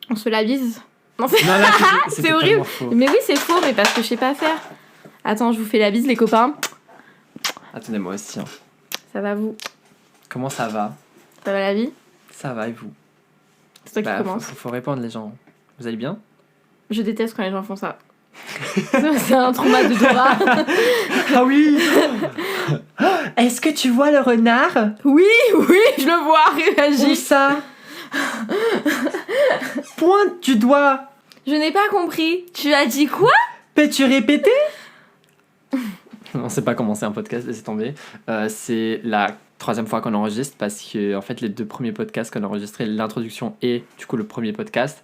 On se la bise. Non, Non, là, c'est horrible. Faux. Mais oui, c'est faux, mais parce que je sais pas faire. Attends, je vous fais la bise, les copains. Attendez, moi aussi. Hein. Ça va, vous? Comment ça va? Ça va la vie? Ça va et vous? C'est toi qui commence. Faut répondre les gens. Vous allez bien? Je déteste quand les gens font ça. C'est un trauma de Dora. Ah oui. Est-ce que tu vois le renard? Oui, je le vois, Où réagis. ça? Pointe du doigt. Je n'ai pas compris. Tu as dit quoi? Peux-tu répéter? On sait pas comment c'est un podcast, laissez tomber. C'est la 3e fois qu'on enregistre parce que en fait les 2 premiers podcasts qu'on a enregistrés, l'introduction et du coup le premier podcast,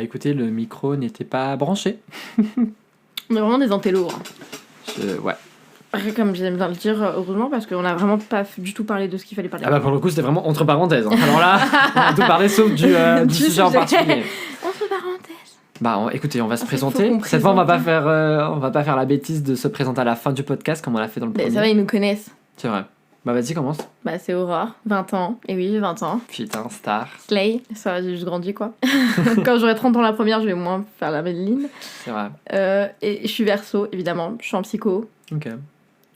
écoutez, le micro n'était pas branché. On est vraiment des intellos. Hein. Ouais. Comme j'aime bien le dire, heureusement, parce qu'on a vraiment pas du tout parlé de ce qu'il fallait parler. Ah bah pour le coup c'était vraiment entre parenthèses. Hein. Alors là, on a tout parlé sauf du sujet en particulier. Entre parenthèses. Écoutez, on va se En fait, faut présenter. qu'on Cette fois, on va présente. pas faire la bêtise de se présenter à la fin du podcast comme on l'a fait dans le premier. Ça va, ils nous connaissent. C'est vrai. Bah vas-y, commence. Bah c'est Aurore, 20 ans. Et oui, j'ai 20 ans. Putain, star. Slay, ça va, j'ai juste grandi quoi. Quand j'aurai 30 ans la première, je vais moins faire la Madeline. C'est vrai. Et je suis verso, évidemment. Je suis en psycho. Ok.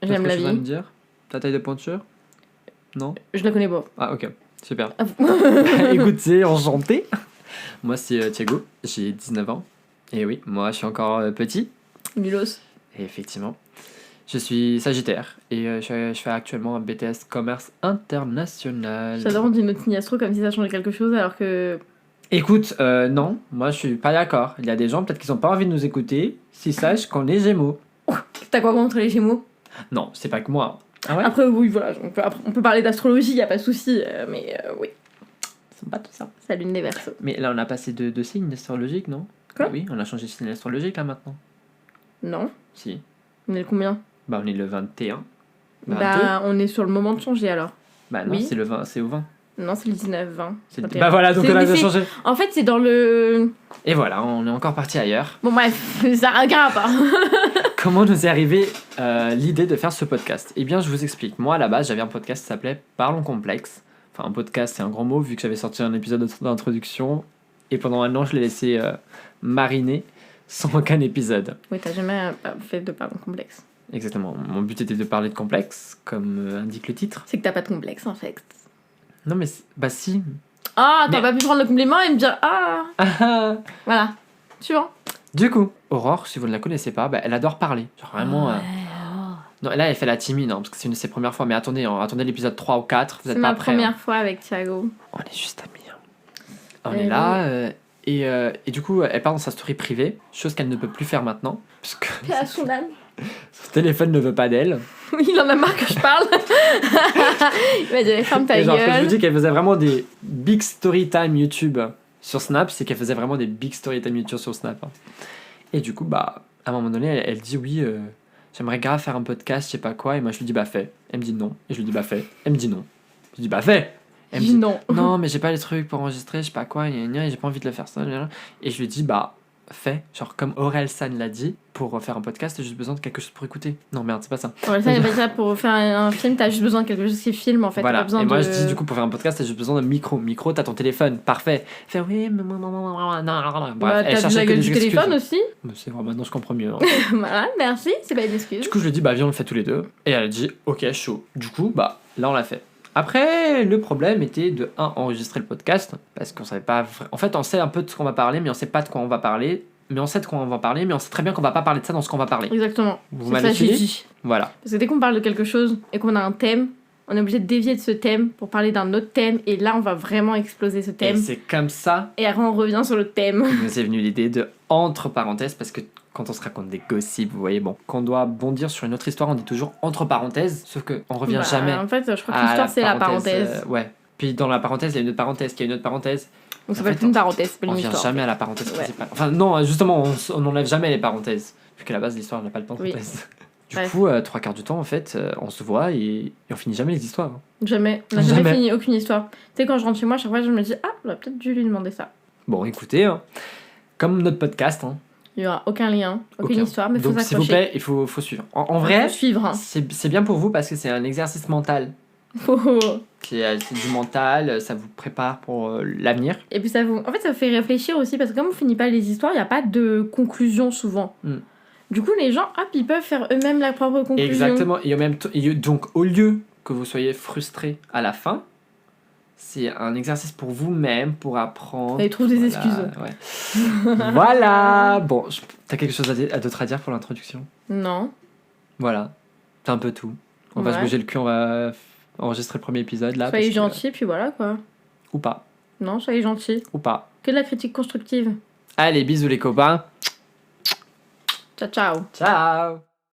J'aime la Tu vas me vie. dire ta taille de pointure? Non? Je la connais pas. Ah ok, super. Ah, Écoutez, enchanté. Moi c'est Thiago, j'ai 19 ans. Et oui, moi je suis encore petit. Nulos. Et effectivement, je suis Sagittaire. Et je fais actuellement un BTS Commerce International. J'adore, on dit notre signe astro comme si ça changeait quelque chose alors que. Écoute, non, moi je suis pas d'accord. Il y a des gens peut-être qui n'ont pas envie de nous écouter s'ils sachent qu'on est Gémeaux. T'as quoi contre les Gémeaux? Non, c'est pas que moi. Ah ouais? Après, oui, voilà, on peut parler d'astrologie, y a pas de souci, mais oui. C'est pas tout ça. C'est la lune des Verseaux. Mais là on a passé de signes astrologiques, non? Quoi? Ah oui, on a changé de signe astrologique là maintenant. Non? Si. On est le combien? Bah on est le 21. Bah, on est sur le moment de changer alors. Bah non, Oui. c'est le 20, c'est au 20. Non, c'est le 19, 20. C'est... 21. Bah voilà, donc on a mais déjà changé. En fait, c'est dans le. Et voilà, on est encore parti ailleurs. Bon, bref, ça a aucun rapport. Comment nous est arrivée l'idée de faire ce podcast? Eh bien, je vous explique. Moi, à la base, j'avais un podcast qui s'appelait Parlons Complexe. Enfin, un podcast, c'est un grand mot, vu que j'avais sorti un épisode d'introduction. Et pendant un an, je l'ai laissé mariner sans aucun épisode. Oui, t'as jamais fait de parler complexe. Exactement. Mon but était de parler de complexe, comme indique le titre. C'est que t'as pas de complexe, en fait. Non, mais bah si. Ah, t'as Mais- pas pu prendre le compliment et me dire ah. Ah. Voilà. Suivant. Du coup, Aurore, si vous ne la connaissez pas, bah, elle adore parler. Genre vraiment... Non, là, elle fait la timide, hein, parce que c'est une de ses premières fois. Mais attendez, attendez l'épisode 3 ou 4, vous C'est êtes ma pas prêts. première Hein. fois avec Thiago. On est juste amis. Hein. On est là, et du coup, elle part dans sa story privée, chose qu'elle ne peut plus faire maintenant, parce que Paix à son âme. son téléphone ne veut pas d'elle. Il en a marre que je parle. Il m'a dit ferme ta Et genre, quand je vous gueule. dis qu'elle faisait vraiment des big story time YouTube sur Snap, c'est qu'elle faisait vraiment des big story time YouTube sur Snap. Hein. Et du coup, bah, à un moment donné, elle dit oui, j'aimerais grave faire un podcast, je sais pas quoi, et moi je lui dis bah fais. Elle me dit non, et je lui dis bah fais. Elle me dit non. Je lui dis bah fais. Elle me dit Non. non, mais j'ai pas les trucs pour enregistrer, je sais pas quoi, gna, gna, et j'ai pas envie de le faire ça. Gna, gna. Et je lui dis bah fais. Genre comme Aurel San l'a dit, pour faire un podcast, j'ai juste besoin de quelque chose pour écouter. Non merde, c'est pas ça. Ouais, ça, il va dire pour faire un film, t'as juste besoin de quelque chose qui filme en fait. T'as Voilà. pas besoin Et moi de... je dis du coup pour faire un podcast, t'as juste besoin d'un micro. Micro, t'as ton téléphone, parfait. Fait oui, mais non. Bah, elle t'as vu cherchait la que gueule des du excuses. téléphone aussi. Mais c'est vrai, maintenant je comprends mieux. Hein. Voilà, merci, c'est pas une excuse. Du coup, je lui dis, bah viens, on le fait tous les deux. Et elle a dit, ok, chaud. Du coup, bah là, on l'a fait. Après, le problème était de enregistrer le podcast, parce qu'on savait pas... En fait, on sait un peu de ce qu'on va parler, mais on sait pas de quoi on va parler. Mais on sait de quoi on va parler, mais on sait très bien qu'on va pas parler de ça dans ce qu'on va parler. Exactement. Vous C'est m'avez ça que j'ai suivi dit. Voilà. Parce que dès qu'on parle de quelque chose et qu'on a un thème, on est obligé de dévier de ce thème pour parler d'un autre thème. Et là, on va vraiment exploser ce Et thème. c'est comme ça Et après, on revient sur le thème. que nous est venue l'idée de entre parenthèses, parce que quand on se raconte des gossips, vous voyez, bon, qu'on doit bondir sur une autre histoire, on dit toujours entre parenthèses, sauf qu'on revient Bah, jamais En fait, je crois que à l'histoire, c'est la parenthèse. ouais. Puis dans la parenthèse, il y a une autre parenthèse, qui a une autre parenthèse. Donc ça en peut fait, être une parenthèse, c'est pas On une revient histoire. jamais à la parenthèse Ouais. principale. Enfin, non, justement, on n'enlève jamais les parenthèses. Vu qu'à la base, l'histoire n'a pas le temps de Oui. parenthèse. Du Bref. coup, 3 quarts du temps, en fait, on se voit et on finit jamais les histoires. Hein. Jamais. On n'a jamais Jamais. fini aucune histoire. Tu sais, quand je rentre chez moi, à chaque fois, je me dis ah, j'aurais peut-être dû lui demander ça. Bon, écoutez, hein, comme notre podcast, hein, Il n'y aura aucun lien, aucune aucun. histoire, mais faut Donc, s'il vous s'accrocher. plaît, il faut suivre. En Faut vrai, suivre. Hein. c'est bien pour vous parce que c'est un exercice mental. Faut C'est du mental, ça vous prépare pour l'avenir. Et puis ça vous fait réfléchir aussi, parce que comme on finit pas les histoires, il n'y a pas de conclusion souvent. Du coup, les gens, hop, ils peuvent faire eux-mêmes leur propre conclusion. Exactement. Et donc, au lieu que vous soyez frustré à la fin, c'est un exercice pour vous-même, pour apprendre. Et ils trouvent des excuses. Ouais. Voilà. Bon, t'as quelque chose d'autre à dire pour l'introduction ? Non. Voilà. C'est un peu tout. On va se bouger le cul, on va enregistrer le premier épisode là. Soyez gentils, puis voilà quoi. Ou pas. Non, soyez gentils. Ou pas. Que de la critique constructive. Allez, bisous les copains. Ciao, ciao. Ciao.